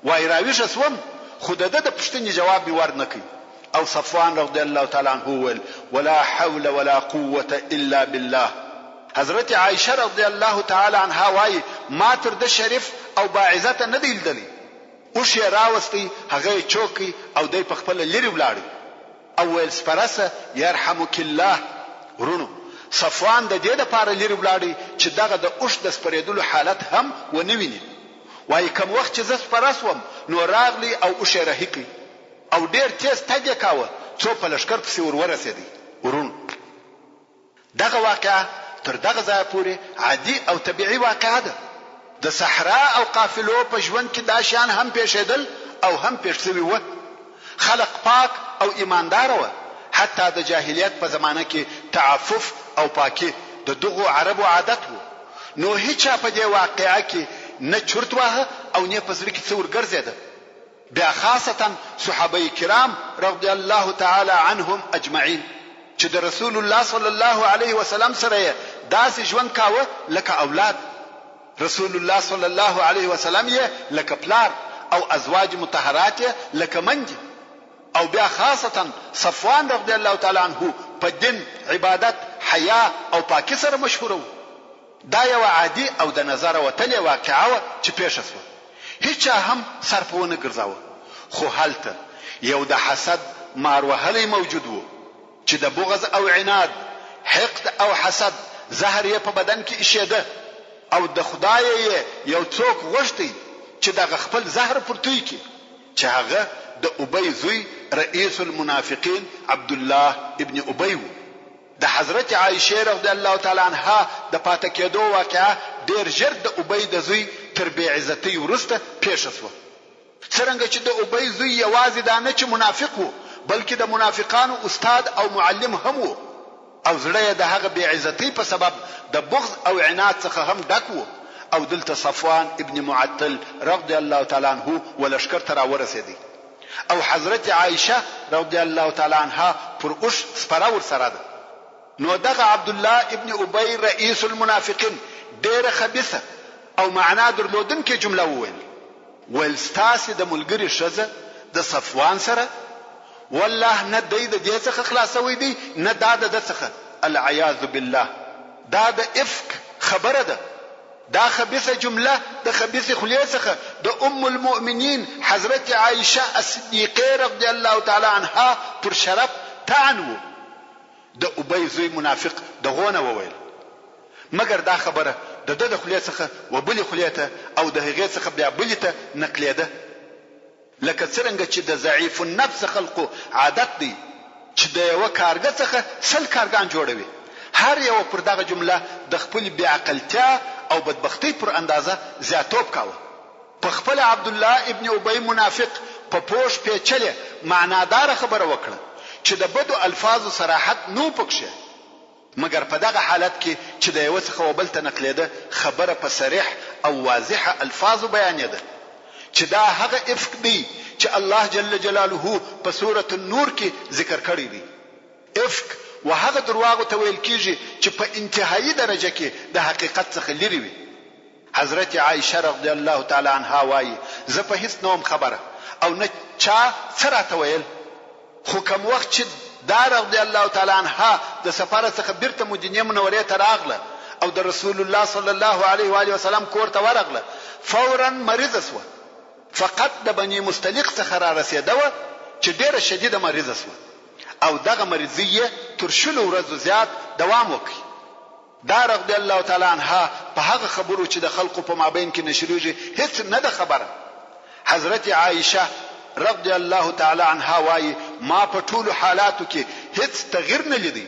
وای راويښ شوم خو د پښتني جواب ورنکړ. او صفوان رضی الله تعالی عنه ویل ولا حول ولا قوه الا بالله. حضرت عائشه رضی الله تعالی عنها وايي ما تر د شریف او باعزت نه دی لیدلی. او شی راوستي هغه چوکي او دای په خپل لری ولاړ او ویل سپرسه يرحمک الله. ورونو صفوان د دې لپاره لری ولاړ چې دغه د اوش د سپریدلو حالت هم ونه ویني. وای کوم وخت چې زه سپرسوم نو راغلی او اوش رهیکی او ډیر تیز تګ کاوه څو په لشکر پسې ورسېدی. ورونو دغه واقعه تر دغه ځای پورې عادي او طبيعي واقعه ده. د صحرا او قافلو په ژوند کې دا شان هم پیښېدل او هم پیښ شوي وو. خلق پاک او ایماندار وو. حتی د جاهلیت په زمانه کې تعفف او پاکي د دغو عربو عادت وو. نو هیڅ په دې واقعه کې نه چرت واه او نه پسړ کې څور ګرځیده. بیا خاصتا صحابه کرام رضی الله تعالی عنهم اجمعین چې د رسول الله صلی الله علیه وسلم سره داسې ژوند کاوه لکه اولاد. رسول الله صلی الله علیه وسلم یې لکه پلار او ازواج مطهرات لکه منج. او بیا خاصتا صفوان رضی الله تعالی عنه په دین عبادت حیا او پاکی سره مشهور و. دا یو عادي او د نظر وتلې واقعه چې پیښ شوه. هیڅ هم صرفونه ګرځاوه. خو هلته یو د حسد ماروهلی موجود وو چې د بغض او عناد حقد او حسد زهر یې په بدن کې ایشېده او د خدای یو څوک غوښتي چې د خپل زهر پرتوي کې چې هغه د ابي زوی رئیس المنافقین عبد الله ابن ابي و. د حضرت عائشه رضی الله تعالی عنها د پاتې کېدو واقعه ډیر ژر د ابي د زوی تر بې عزتۍ ورسته پیښ شوه. څنګه چې د ابي زوی یوازې دا نه چې منافق وو بلکې د منافقانو استاد او معلم هم وو او زړه د هغه بې عزتۍ په سبب د بغض او عناد څخه هم ډک وو. او دلته صفوان ابن معطل رضی الله تعالی عنه ولشکر تر ورسېدی او حضرت عائشه رضی الله تعالی عنها پر اوش سپرا ور سره ده. نو دغه عبد الله ابن ابي رئيس المنافقين ډېر خبيثه او معنا درلودونکې جمله وویل ستاسې د ملګری شزه د صفوان سره والله نه د دې څخه خلاصوي دي نه د څخه العیاذ بالله. دا د افک خبره ده. دا خبيثه جمله د خبيث خلیه څخه د ام المؤمنین حضرت عائشه الصدیقه رضی الله تعالی عنها پر شرف تعنو. د ابي زوی منافق دغونه وویل مگر دا خبره د خلیه څخه وبلی خلیه ته او د هغې څخه بیا بلی ته نقلیده. لکه څنګه چې د ضعیف النفس خلقو عادت دی چې د یو کارګر څخه سل کارګان جوړوي. هر یو پر دغه جمله د خپل بیعقلتیا او بدبختی پر اندازه زیاتوب کاوه. په خپل عبد الله ابن ابي منافق په پوش پیچلې معنادار خبره وکړه چې د بدو الفاظو صراحت نو پکشه مګر په دغه حالت کې چې د یو څخه وبل ته نقلیده خبره په صریح او واضحه الفاظو بیانېده چې دا هغه افک دی چې الله جل جلاله په سوره النور کې ذکر کړی دی. افک وهغه درواغ ته ویل کیږي چې په انتهایی درجه کې د حقیقت څخه لري وي. حضرت عائشه رضی الله تعالی عنها وایي زه په هیڅ نوم خبره او نه چا سره ته ویل، خو کوم وخت چې دا رضی الله تعالی عنها د سفر څخه بیرته مدینه منورې ته راغله او د رسول الله صلی الله علیه و آله وسلم کور ته ورغله، فورا مریضه شوه. فقط د بني مستلق څخه را رسیدوه چې ډیره شدیده مریضه شوه او دغه مریضي تر شلو ورځو زیات دوام وکړي. دا رضی الله تعالی عنها په هغه خبرو چې د خلقو په مابین کې نشریږي هیڅ نه ده خبره. حضرت عائشه رضی الله تعالی عنها وایي ما په ټولو حالاتو کې هیڅ تغییر نه لیدی،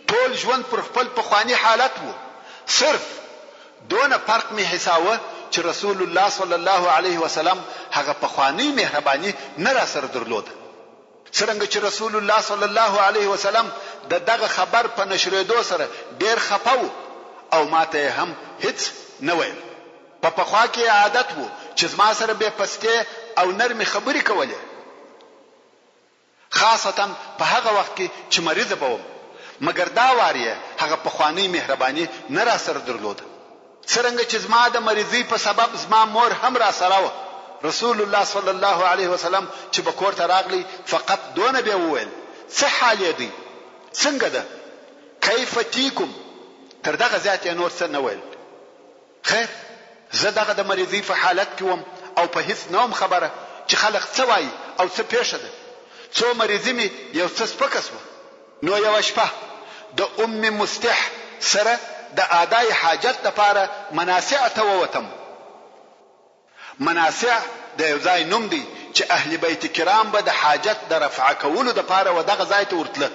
ټول ژوند پر خپل پخوانی حالت وو، صرف دونه فرق می حساوه چې رسول الله صلی الله علیه وسلم هغه پخوانی مهرباني نه را سره درلوده. څنګه چې رسول الله صلی الله علیه وسلم دغه خبر په نشریدو سره ډیر خپاو او ماته هم هیڅ نه ویل. په پخوا کې عادت وو چې زما سره به پسته او نرمي خبرې کولې، خاصتا په هغه وخت کې چې مریض بوم، مګر دا واریه هغه پخوانی مهرباني نه را سره درلوده. څنګه چې زما د مریضي په سبب زما مور هم را سره و، رسول الله صلی الله علیه وسلم چې به کور ته راغلی فقط دونه به وویل څه حال دی، څنګه ده، کیف تیکم، تر دغه زیات یې نور څه نه ویل. خیر زه دغه د مریضي په حالت کې وم او په هیڅ نوم خبره چې خلق څه وایي او څه پیښه ده. څو مریضي مې یو څه سپکه شوه، نو یو شپه د مستح سره د ادای حاجت لپاره مناسع ته ووتم. مناسع د یو ځای نوم دی چې اهل بیت کرام به د حاجت د رفع کولو لپاره و دغه ځای ته ورتله.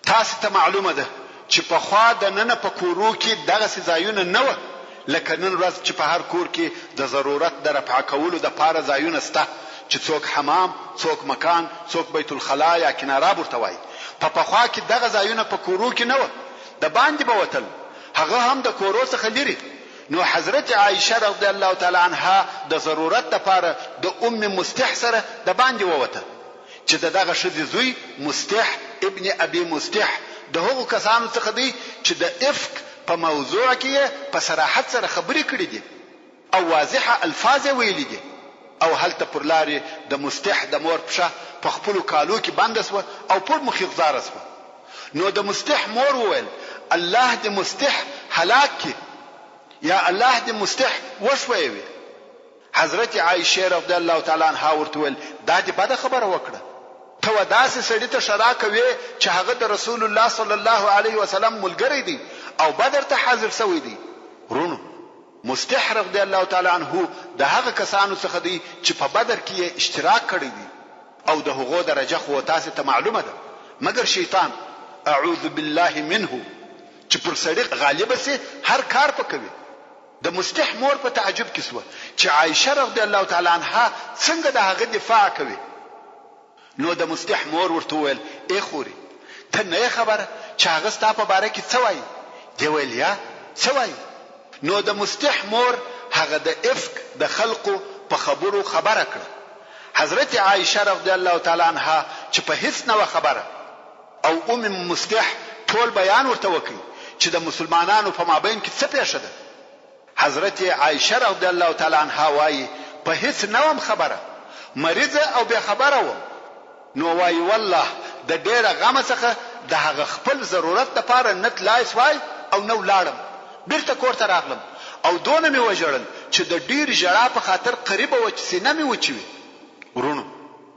تاسو ته معلومه ده چې په خوا د نن په کورو کې دغه ځایونه نه و لکه نن ورځ چې په هر کور کې د ضرورت د رفع کولو لپاره ځایونه شته چې څوک حمام، څوک مکان، څوک بیت الخلا یا کناراب ورته وایي. په پخوا کې دغه ځایونه په کورو کې نه و، د باندې به وتل، هغه هم د کورو څخه لري. نو حضرت عائشه رضی الله تعالی عنها د ضرورت لپاره د مستح سره د باندې ووته چې دغه شذ زوی مستح ابن ابي مستح د هغو کسانو څخه دی چې د افک په موضوع کې په صراحت سره خبرې کړې دي او واضحه الفاظ ویلي دي. او هلته پر لارې د مستح د مور پښه په خپل کالو کې بند شو او پر مخ غزار شو. نو د مستح مور وویل الله دې مستح هلاک کی، یا الله دې مستح وشوي. حضرت عائشه رضی الله تعالی عنها ورته ویل دا دې بده خبره وکړه، ته وداسې سړی ته شرا کوي چې هغه د رسول الله صلی الله علیه وسلم ملګری دی او بدر ته حاضر شوی دی. ورونو مستح رضی الله تعالی عنه د هغه کسانو څخه دی چې په بدر کې اشتراک کړی دی او د هغو درجه خو تاسو ته معلومه ده، مګر شیطان اعوذ بالله منه چې پر سړی غالب سي هر کار پکوي. د مستح مور په تعجب کې سو چې عائشه رضی الله تعالی عنها څنګه د هغه دفاع کوي. نو د مستح مور ورته ویل ای خوري ته نه خبره چې هغه ستا په باره کې څه وایي؟ دی ویل یا څه وایي؟ نو د مستح مور هغه د افک د خلقو په خبرو خبره کړه. حضرت عائشه رضی الله تعالی عنها چې په هیڅ نه خبره او مستح ټول بیان ورته وکړي چې د مسلمانانو په مابین کې څه پیښه ده. حضرت عائشه رضی الله تعالی عنها وایي په هیڅ نوم خبره، مریضه او به خبره و. نو وایي والله د ډیره غم څخه د هغه خپل ضرورت لپاره نت لایس وای او نو لاړم، بیرته کور ته راغلم او دونه می وژړل چې د ډیر ژړا په خاطر قریبه و چې سینه می وچوي. ورونو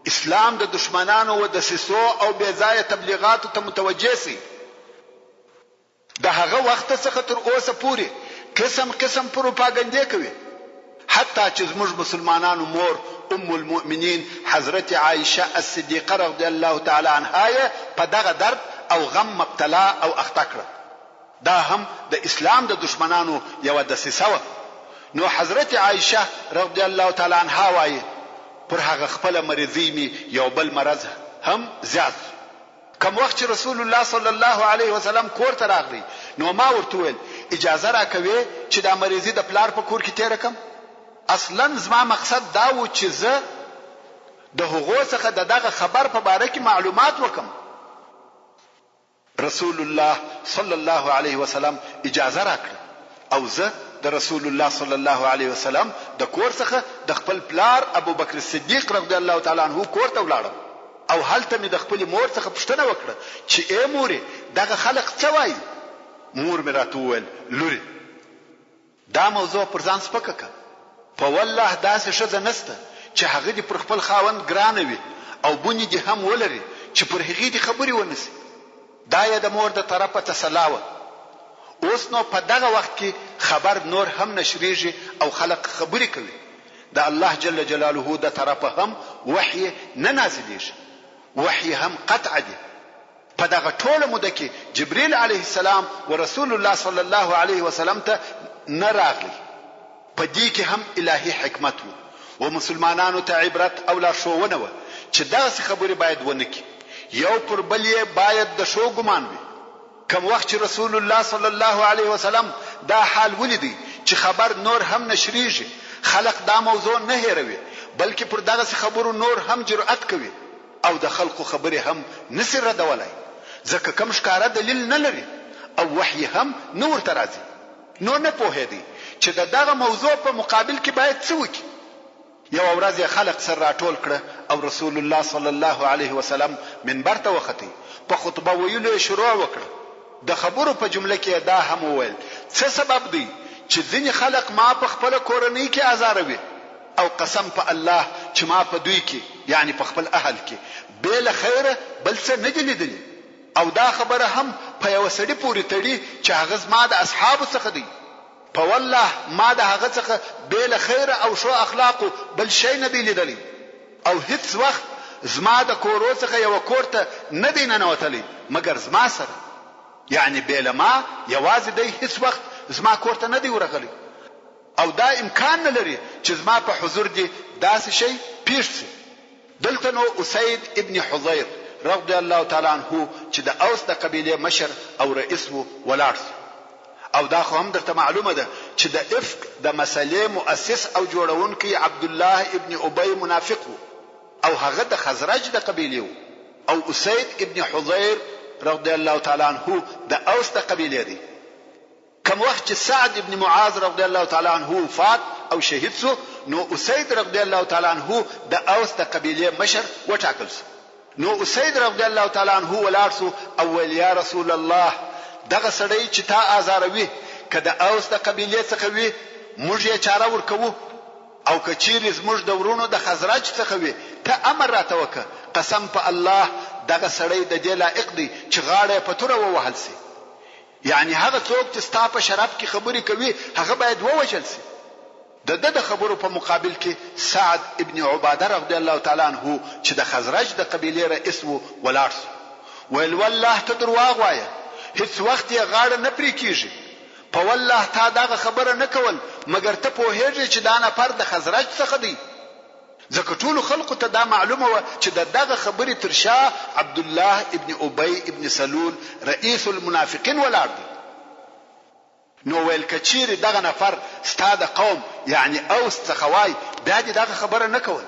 اسلام د دشمنانو و د سیسو او بې ځای تبلیغاتو ته متوجه سي. د هغه وخت څخه تر اوسه پورې قسم قسم پروپاګاندا کوي، حتی چې زموږ مسلمانانو مور المؤمنین حضرت عائشه الصدیقه رضی الله تعالی عنها په دغه درد او غم مبتلا او اخته کړه. دا هم د اسلام د دشمنانو یو دسیسه. نو حضرت عائشه رضی الله تعالی عنها وایي پر هغه خپل مریضی می یو بل مرض هم زیات. کوم وخت چې رسول الله صلی الله علیه وسلم کور ته راغلی نو ما ورته وویل اجازه راکوي چې دا مریضي د پلار په کور کې تیر کړم. اصلا زما مقصد دا و چې زه د هغو څخه دغه خبر په باره کې معلومات وکم. رسول الله صلی الله علیه وسلم اجازه راکړه او زه د رسول الله صلی الله علیه وسلم د کور څخه د خپل پلار ابو بکر صدیق رضی الله تعالی عنہ کور ته ولاړم او هلته مې د خپل مور څخه پوښتنه وکړه چې اے مورې دغه خلق څه وایي؟ مور مې راته وویل لورې دا موضوع پر ځان سپکه کړه، په والله داسې ښځه نشته چې هغه دې پر خپل خاوند ګرانه وي او بونې دې هم ولري چې پر هغې دې خبرې ونسي. دا یې د مور د طرفه تسلا وه. اوس نو په دغه وخت کې خبر نور هم نشریږي او خلق خبرې کوي. د الله جل جلاله د طرفه هم وحی نه نازلېږي، وحی هم قطع دی. په دغه ټوله موده کې جبرئیل علیه السلام و رسول الله صلی الله علیه وسلم ته نه راغلی. په دې کې هم الهي حکمت و و مسلمانانو ته عبرت او لارښوونه وه چې دغسې خبرې باید ونه کړي. یو پر بل یې باید د شو ګمان وي. کوم وخت چې رسول الله صلی الله علیه وسلم دا حال ولیدی چې خبر نور هم نشریږي، خلق دا موضوع نه هیروي بلکې پر دغسې خبرو نور هم جرأت کوي او د خلقو خبرې هم نسی ردولای ځکه کوم ښکاره دلیل نه لري او وحی هم نه ورته راځي. نو نه پوهېدی چې دغه موضوع په مقابل کې باید څه وکړي. یو ورځ یې خلق سره راټول کړه او رسول الله صلی الله علیه وسلم منبر ته وختی، په خطبه ویلو یې شروع وکړه. د خبرو په جمله کې دا هم وویل څه سبب دی چې ځینې خلق ما په خپل کورنۍ کې ازاروي او قسم په الله چې ما په دوی کې یعنی په خپل اهل کې بل خیره بل څه نه دی لیدلی او دا خبره هم په یو سړي پورې تړي چې هغه زما د اصحابو څخه دی. په والله ما د هغه څخه بل خیره او شو اخلاقو بل شی نه دی لیدلی او هیڅ وخت زما د کورو څخه یو کور ته نه دی ننوتلی مګر زما سره، یعنی بل ما یوازې دی هیڅ وخت زما کور ته نه دی ورغلی او دا امکان نه لري چې زما په حضور دی داسې شی پیښ شي. دلته نو اسید ابن حضیر رضی الله تعالی عنہ چې د اوس د قبیله مشر او رئیس وو ولاړ او دا خو هم درته معلومه ده چې د افک د مسلې مؤسس او جوړونکی عبد الله ابن ابی منافق وو او هغه د خزرج د قبیله وو او اسید ابن حضیر رضی الله تعالی عنہ د اوس د قبیله دی. کوم وخت چې سعد ابن معاذ رضی الله تعالی عنہ وفات او شهید شو نو اسید رضی الله تعالی عنہ د اوس د قبیله مشر وټاکل شو. نو اسید رضی الله تعالی عنہ ولاړ شو او ویل یا رسول الله دغه سړی چې تا ازاروي کله اوس د قبیله څخه وي موږ یې چاره ورکوو او کچیر زموږ د ورونو د خزرج څخه وي ته امر راته وکړه قسم په الله دغه سړی د دې لایق دی چې غاړه په توره ووهل سي، یعنی هغه څوک چې ستا په شرف کې خبرې کوي هغه باید ووژل سي. د خبرو په مقابل کې سعد ابن عباده رضی الله تعالی عنہ چې د خزرج د قبیله رئیس وو ولاړ شو. ویل والله ته درواغ وایه، هیڅ وخت یې غاړه نه پرې کیږي. په والله تا دغه خبره نه کول مګر ته پوهېږې چې دا نفر د خزرج څخه دی. ځکه ټولو خلقو ته دا معلومه وه چې دغه خبرې تر شا عبد الله ابن ابی ابن سلول رئیس المنافقین ولاړ دی. نو ویل کچیر دغه نفر ستا د قوم یعنی اوس څخه وای بیا دې دغه خبره نه کول.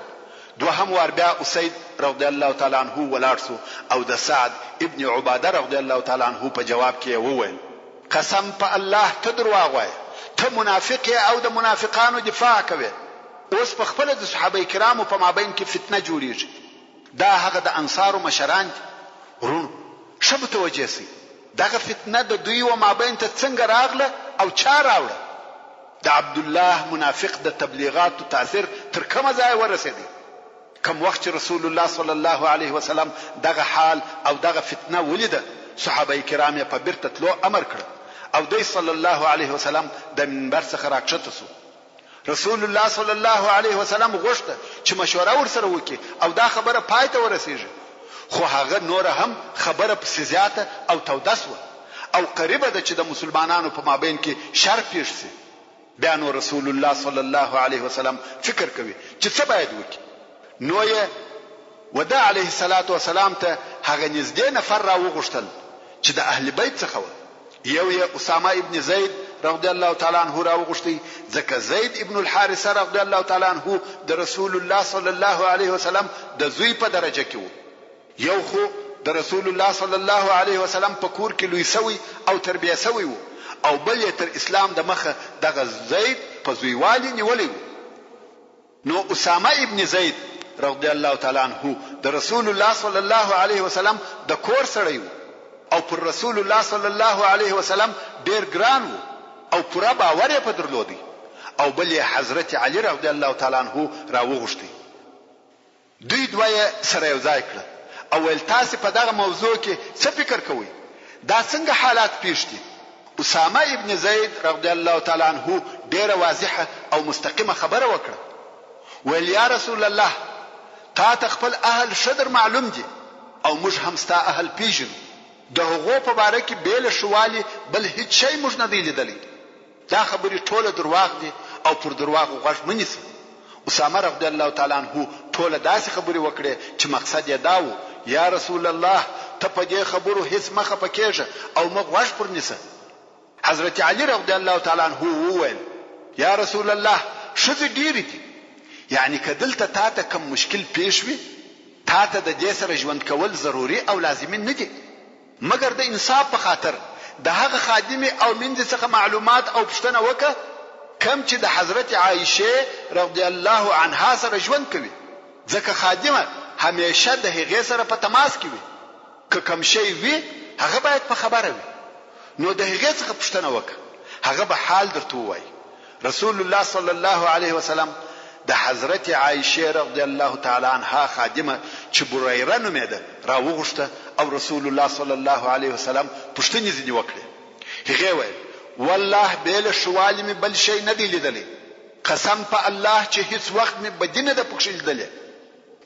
دوهم وار بیا اسید رضی الله تعالی عنہ ولاړ شو او د سعد ابن عباده رضی الله تعالی عنہ په جواب کې وویل قسم په الله ته درواغ وایه، ته منافق او د منافقانو دفاع کوي. اوس په خپل د صحابه کرامو په مابین کې فتنه جوړیږي. دا هغه د انصارو مشران ورونو شب توجه سي دغه فتنه د دوی و مابین ته څنګه راغله او چا راوړه. د عبد الله منافق د تبلیغات او تاثیر تر کومه ځای ورسېدی. کوم وخت رسول الله صلی الله علیه وسلم دغه حال او دغه فتنه ولیده صحابه کرام په بیرته تلو امر کړ او دی صلی الله علیه وسلم د منبر څخه راکښته شو. رسول الله صلی الله علیه وسلم غوښته چې مشوره ورسره وکړي او دا خبره پای ته ورسیږي، خو هغه نور هم خبره په زیاته او توده شوه او قریبه ده چې د مسلمانانو په مابین کې شر پیښ شي. بیا نو رسول الله صلی الله علیه وسلم فکر کوي چې څه باید وکړي. نو یې ودا علیه الصلاة والسلام ته هغه نږدې نفر را وغوښتل چې د اهل بیت څخه و. یو یې اسامه ابن زید رضی الله تعالی عنه را وغوښتي، ځکه زید ابن الحارثه رضی الله تعالی عنه د رسول الله صلی الله علیه وسلم د زوی په درجه کې و. یو خو د رسول الله صلی الله علیه وسلم په کور کې لوی سوی او تربیه سوی و، او بل یې تر اسلام د مخه دغه زید په زویوالي نیولی و. نو اسامه ابن زید رضی الله تعالی عنه د رسول الله صلی الله علیه وسلم د کور سړی و، او پر رسول الله صلی الله علیه وسلم ډیر ګران و او پوره باور یې په درلودی. او بل یې حضرت علی رضی الله تعالی عنه را وغوښتي. دوی دوی سره یو ځای کړ او ول تاسو په دغه موضوع کې څه فکر کوئ؟ دا څنګه حالات پیښ دي؟ اسامه ابن زید رضی الله تعالی عنه ډیره واضحه او مستقیمه خبره وکړه. ویل یا رسول الله، تا ته خپل اهل شدر معلوم دي او موږ هم ستا اهل پیژنو. د هغو په باره کې بیل شوالی بل هیڅ شی موږ نه دی لیدلی. دا خبرې ټوله درواغ دي او پر درواغو غوږ مه نیسه. اسامه رضی الله تعالی عنه ټوله داسې خبرې وکړې چې مقصد یې دا و، یا رسول الله ته په دې خبرو هیڅ مخه پکېږه او مه غوږ پر نیسه. حضرت علی رضی الله تعالی عنه وویل، یا رسول الله ښځې ډېرې دي، یعنی که دلته تا ته کوم مشکل پیښ وي، تا ته د دې سره ژوند کول ضروري او لازمي نه دي، مګر د انصاف په خاطر د هغه خادمه او منځ څخه معلومات او پوښتنه وکړه کم چې د حضرت عایشه رضی الله عنها سره ژوند کوي، ځکه خادمه همیشه د هغې سره په تماس کې وي. که کوم شی وي هغه باید په خبره وي. نو د هغې څخه پوښتنه وکړه، هغه به حال درته ووایي. رسول الله صلی الله علیه وسلم د حضرت عایشه رضی الله تعالی عنها خادمه چې بریره نومېده را وغوښته او رسول الله صلی الله علیه وسلم پوښتنې ځینې وکړې. هغې ویل، والله بیل شوالی مې بل شی نه دی لیدلی، قسم په الله چې هیڅ وخت مې بدي نه ده پکښې لیدلې.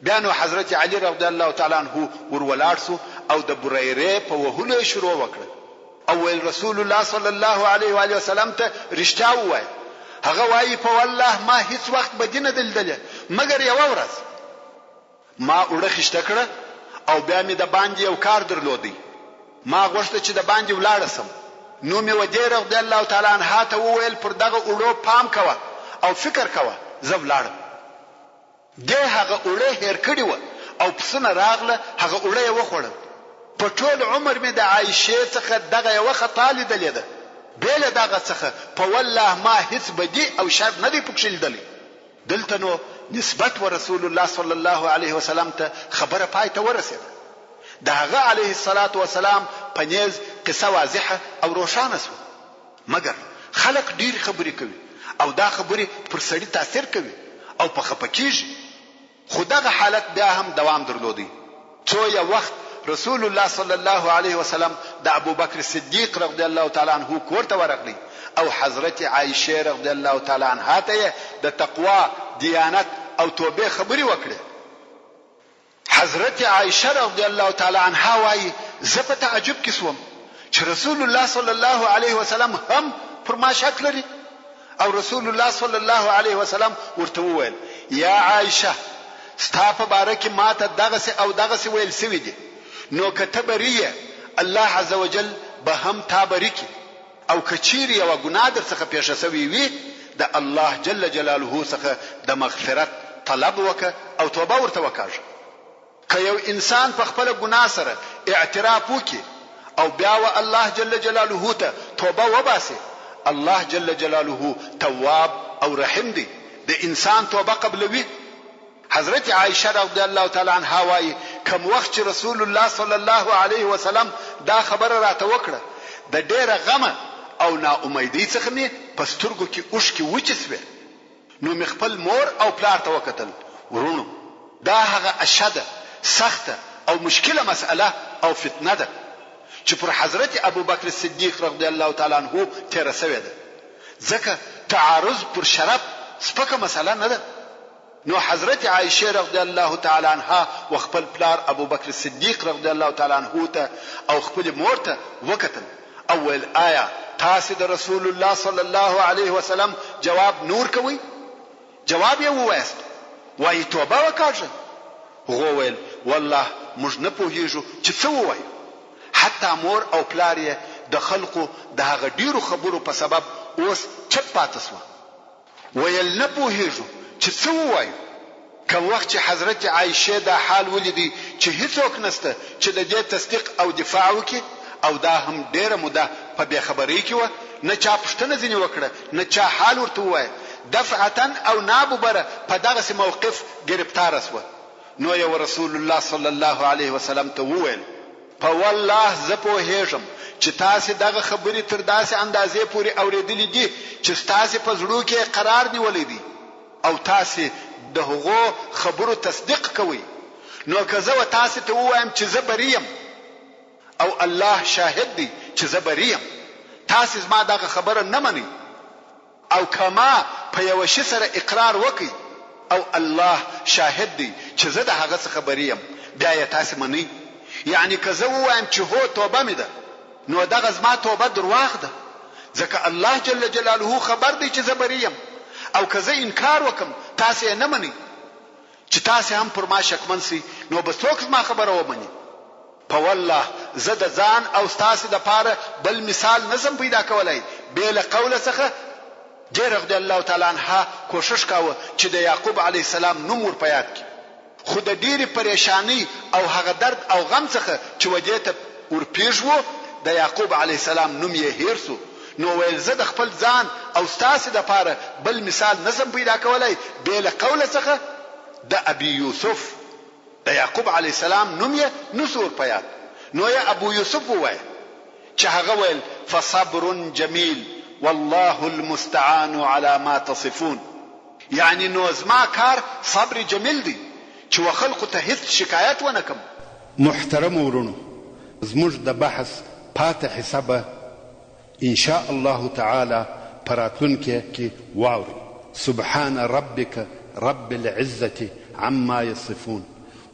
بیا نو حضرت علی رضی الله تعالی عنه ور ولاړ سو او د بریره په وهلو شروع وکړه. او ویل رسول الله صلی الله علیه و آله وسلم ته رښتیا ووایه. هغه وایي په والله ما هیڅ وخت بدي نه ده لیدلې، مګر یوه ورځ ما اوړه خشته کړه او بیا مې د باندې یو کار درلودی. ما غوښته چې د باندې ولاړه سم. نو مې ودې رضی الله تعالی عنها ته وویل پر دغه اوړو پام کوه او فکر کوه، زه ولاړم. دې هغه اوړه هیر کړي و او پسونه راغله، هغه اوړه یې وخوړل. په ټول عمر مې د عایشه څخه دغه یو خطا لیدلې ده، بیل دغه څخه په والله ما هیڅ بدی او شر نه دی پکښې لیدلی. دلته نو نسبت و رسول الله صلی الله علیه وسلم ته خبره پای ته ورسېده. د هغه علیه الصلاة والسلام په نیز قصه واضحه او روښانه سوه. مګر خلق ډېرې خبرې کوي او دا خبرې پر سړي تاثیر کوي او په خفه کېږي. خو دغه حالت بیا هم دوام درلودی. څو یو وخت رسول الله صلی الله علیه وسلم د ابوبکر صدیق رضی الله تعالی عنه کور ته ورغلی او حضرت عایشه رضی الله تعالی عنها ته د تقوا، دیانت او توبه خبرې وکړې. حضرت عایشه رضی الله تعالی عنها وایي، زه په تعجب کې سوم چې رسول الله صلی الله علیه وسلم هم پر ما شک لري. او رسول الله صلی الله علیه وسلم ورته وویل، یا عایشه ستا په باره کې ما ته دغسې او دغسې ویل سوي دي، نو که ته بریه الله عز وجل به هم تا بری کی. او که چیرې یوه ګناه در څخه پیښه سوې وي د الله جل جلاله څخه د مغفرت طلب وکړه او توبه ورته وکاږه. که یو انسان په خپله ګناه سره اعتراف وکړي او بیا و الله جل جلاله ته توبه وباسي، الله جل جلاله تواب او رحیم دی، د انسان توبه قبلوي. حضرت عایشه رضی الله تعالی عنها وایي، کوم وخت چې رسول الله صلی الله علیه وسلم دا خبره راته وکړه، د ډیره غمه او ناامیدۍ څخه مې په سترګو کې اوښکې وچې سوې. نو مې خپل مور او پلار ته وکتل، ورونو دا هغه اشده، سخته او مشکله مسئله او فتنه ده چې پر حضرت ابوبکر صدیق رضی الله تعالی عنه تیره سوې ده، ځکه تعارض پر شرف سپکه مسئله نه ده. نو حضرت عایشه رضی الله تعالی عنها و خپل پلار ابوبکر صدیق رضی الله تعالی عنه ته او خپل مور ته وکتل. اول آیا تاسو د رسول الله صلی الله علیه وسلم جواب نور کوي؟ جواب یې ووایست، وایي توبه وکړه. هغه ویل، والله موږ نه پوهیږو چې څه ووایو. حتی مور او پلار یې د خلقو د هغه ډیرو خبرو په سبب اوس چپ پاتې سوه. ویل نه پوهیږو چې څه ووایو. کوم وخت چې حضرت عایشه دا حال ولیدي چې هیڅوک نسته چې د دې تصدیق او دفاع وکړي، او دا هم ډیره موده په بې خبرۍ کې وه، نه چا پوښتنه ځینې وکړه، نه چا حال ورته ووایه، دفعتا او ناببره په دغسې موقف ګرفتاره سوه. نو یو رسول الله صلی الله علیه وسلم ته وویل په والله زه پوهیږم چې تاسې دغه خبرې تر داسې اندازې پورې اورېدلې دي چې ستاسې په زړو کې قرار نیولی دی او تاسې د هغو خبرو تصدیق کوئ. نو که زه تاسې ته ووایم چې زه بری یم او الله شاهد دی چې زه بری یم، تاسې زما دغه خبره نه منئ، او کما په یو شي سره اقرار وکئ او الله شاهد دی چې زه د هغه څخه بری یم، بیا یې تاسې منئ. یعنی که زه ووایم چې هو توبه مې ده، نو دغه زما توبه درواغ ده، ځکه الله جل جلاله خبر دی چې زه بری یم. او که زه انکار وکم تاسې یې نه منئ چې تاسې هم پر ما شکمن سئ، نو به څوک زما خبره ومني. په والله زه د ځان او ستاسې دپاره بل مثال نشم پیدا کولی بې له قوله څخه. دې رضی الله تعالی عنها کوشش کاوه چې د یعقوب علیه السلام نوم ور په یاد کړي، خو د ډېرې پریشانی او هغه درد او غم څخه چې ودې ته ورپېژ و د یعقوب علیه السلام نوم یې هیر سو. نو ویل زه د خپل ځان او ستاسې دپاره بل مثال نشم پیدا کولی بې له قوله څخه د ابي یوسف. د یعقوب علیه السلام نوم یې نسو ور په یاد، نو یې ابو یوسف ووایه چې هغه ویل فصبر جمیل والله المستعان على ما تصفون. یعنی نو زما کار صبر جمیل دی چې وخلقو ته هیڅ شکایت ونه کم. محترم ورونو، زموږ د بحث پاتې حسابه ان شاء الله تعالی پراتونکي کې واوري. سبحان ربك رب العزة عما يصفون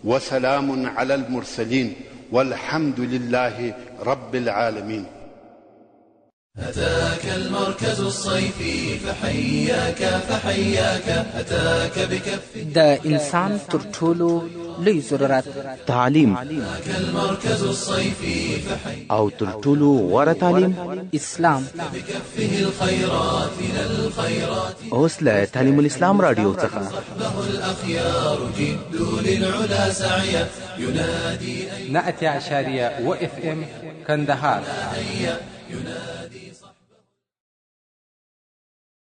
وسلام على المرسلين والحمد لله رب العالمين. أتاك المركز الصيفي فحياك أتاك بكف د انسان تر ټولو لوی ضرورت تعلیم، أتاك المركز الصيفي او تر ټولو غوره تعلیم اسلام. بكفه الخيرات إلى الخيرات اوس له تعلیم الاسلام رادیو څخه صحبه الأخيار جدوا للعلا سعيا ينادي 100.و FM کندهار.